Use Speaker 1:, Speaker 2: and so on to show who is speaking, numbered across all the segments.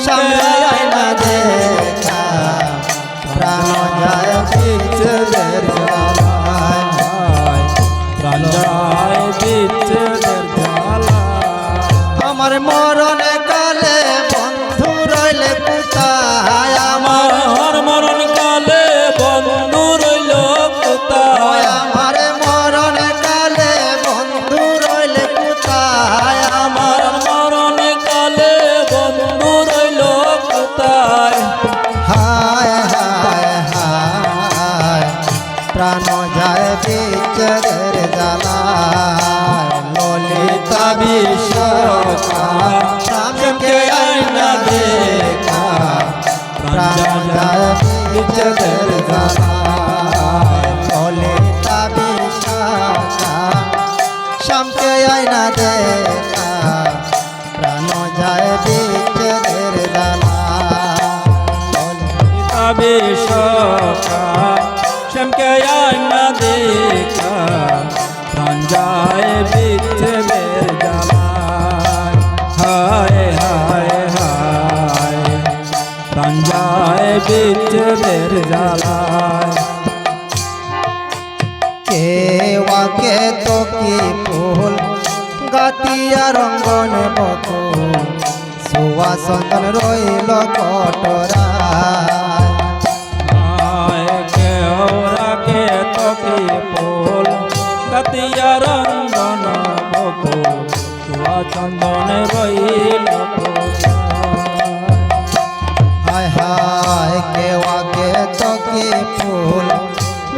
Speaker 1: সামনে আয়না দেখা প্রাণ যায় বিচ্ছেদের জ্বালায়
Speaker 2: প্রাণ যায় বিচ্ছেদের জ্বালায়
Speaker 1: আমার মরণে কালে বন্ধু রইলে কোথায়
Speaker 2: আমার মরণ কালে বন্ধু রইল কোথায়
Speaker 1: আমার মরণে কালে বন্ধু রইলে কোথায়
Speaker 2: আমার মরণ কালে বন্ধু রইল কোথায়
Speaker 1: হায় হায় হায় প্রাণ যায় বিচ্ছেদের জ্বালায় ললিতা বিশ্বকা স্বামীকে আয়না দেখা প্রাণ যায় বিচ্ছেদের জ্বালায় ললিতা বিশ্বকা স্বামীকে আয়না দেখা প্রাণ যায় বিচ্ছেদের জ্বালায়
Speaker 2: বিশ্বকা শ্যামকে আয়না দেখা প্রাণ যায় বিচ্ছেদের জ্বালায় হায় হায় হায় প্রাণ যায় বিচ্ছেদের জ্বালায়
Speaker 1: কেওয়াকে তো কি ফুল গাতিয়া রঙ্গন বকুল সুয়া সন্দন রইল কটরা
Speaker 2: কেওরাকে তকি ফুল কাতিয়া রঙ্গন বকুল সুয়া চন্দনে রইল
Speaker 1: হায় হায় কেওয়াকে তো কি ফুল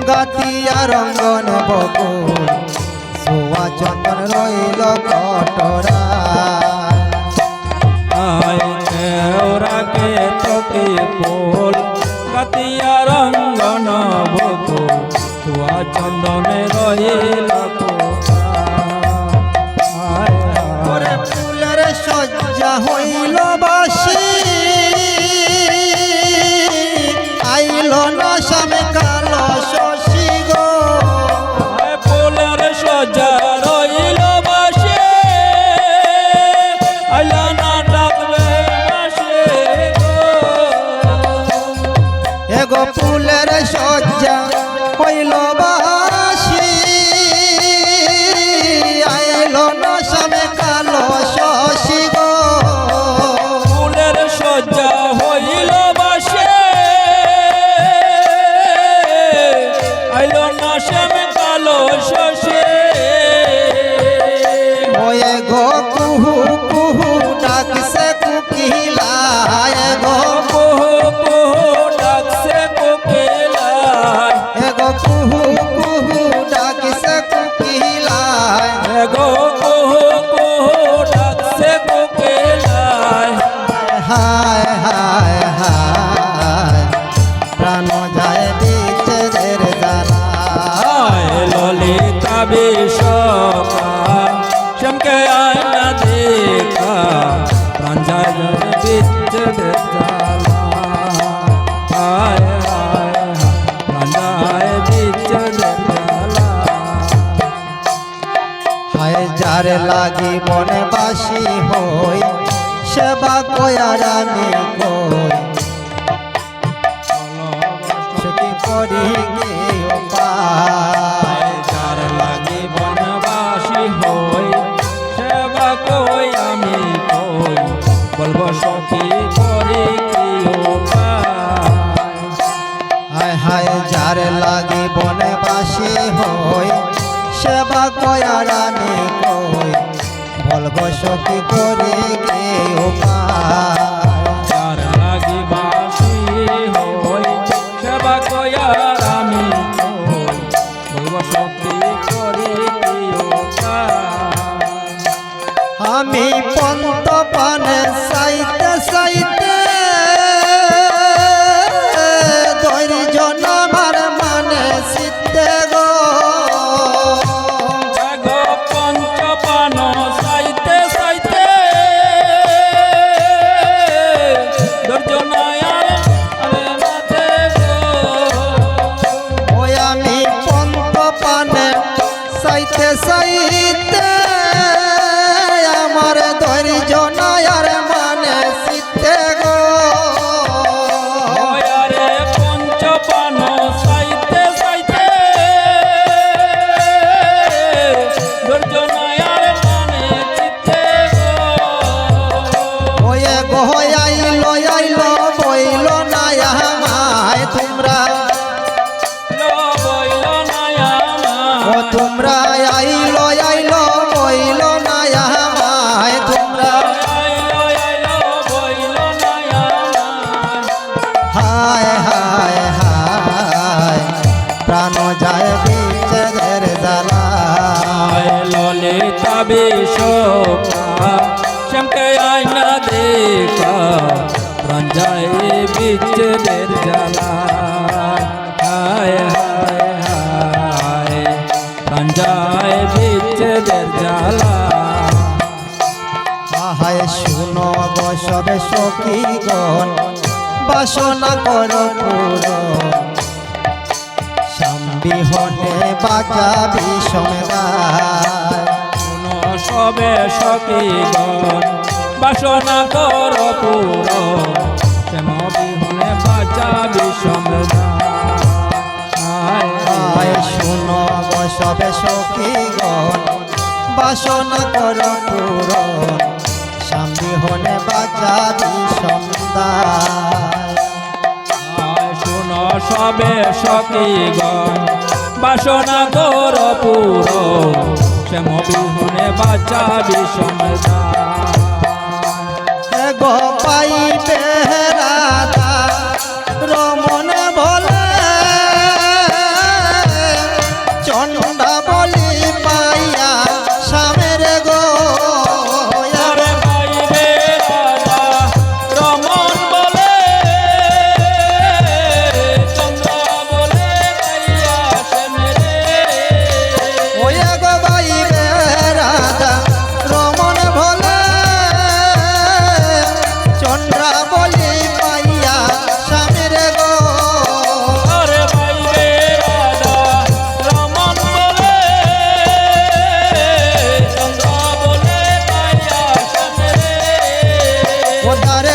Speaker 1: গাতিয়া রঙ্গন বকুল সুয়া চন্দন রইল কটরা
Speaker 2: কেওরাকে তকি ফুল কাতিয়া রঙ্গন বকুল সুয়া চন্দনে রইল
Speaker 1: ওরে ফুলের সজ্জা হইল বাসি আইল না সামে কালো শশী গো
Speaker 2: ফুলের সজ্জা রইল বাসে আইলা না ডাকবে বাসে
Speaker 1: এগো ফুলের সজ্জা হইল বাসি আইল না সামে কালো শশী গো
Speaker 2: ফুলের সজ্জা হইল বাসে আইল না শ্যামে কালো শশে
Speaker 1: ওয়ে গো কুহু কুহু ডাকছে কুকিলা এগো
Speaker 2: কুহু কুহু ডাকছে কোকিলায়
Speaker 1: এগো কুহু কুহু ডাকছে কুকিলা
Speaker 2: এগো কুহু কুহু ডাকছে কোকিলায়
Speaker 1: হায় হায় হায় প্রাণ যায় বিচ্ছেদের জ্বালায়
Speaker 2: ললিতা বিশ্বকা শ্যামকে আয়না দেখা প্রাণ যায় বিচ্ছেদের জ্বালায় প্রাণ যায় বিচ্ছেদের জ্বালায়
Speaker 1: হায় যার লাগি বনবাসী হই সেবা কয়ার আমি কই সেটি করি কে উপায়
Speaker 2: যার লাগি বনবাসী হই সেবা কই আমি কই বলবো সখী করি কি উপায়
Speaker 1: হায় হায় যার লাগি বনবাসী হই সেবা কয়ার আমি কই বলবো সখী করি কে উপায়
Speaker 2: যার লাগি বাসি হই সেবা কয়ার আমি কই বলবো সখী করি কি উপায়
Speaker 1: আমি পন্ত পানে সাইতে সাইতে ধৈর্য নামার মানে সিদ্ধে গো
Speaker 2: গো পঞ্চপান সাইতে সাইতে
Speaker 1: গো আইলো আইলো বইল না আমায় তোমরা
Speaker 2: বইল না
Speaker 1: ও তোমরা আইলো আইলো বইল না আমায় তোমরা
Speaker 2: বইল না
Speaker 1: হায় হায় হায় প্রাণ যায় বিচ্ছেদের জ্বালা
Speaker 2: ললিতা বিশোকা শ্যামকে আয়না দেখা প্রাণ যায় বিচ্ছেদের জ্বালা হায় হায় হায় প্রাণ যায় বিচ্ছেদের জ্বালা
Speaker 1: হায় শুনো গো সবে সখীগণ বাসনা করো পুরো বিহনে বাজা বিষমদায়
Speaker 2: শুনো সবে সখীগণ বাসনা কর পুর শ্যাম বিহনে বাজা বিষমদায়
Speaker 1: শুনো গো সবে সখীগণ বাসনা করো পুর বিহনে বাজা বিষমদায়
Speaker 2: শুনো সবে সখীগণ বাসনা কর পুর শ্যাম বিহনে বাজা বিষমদায়
Speaker 1: গো পাইবে রাধা রমন বলে চন্ডা বলি পাইয়া স্বামের গো
Speaker 2: পাইবে রাধা রমন বলে চন্দ্র বলে পাইয়া শ্যামেরে
Speaker 1: ওয়া গো পাইবে রাধা রমন বলে চন্ডা বলি পাইয়া স্বামের গো
Speaker 2: পাইবে রাধা রমন বলে চন্দ্র বলে পাইয়া শ্যামেরে
Speaker 1: ওদারে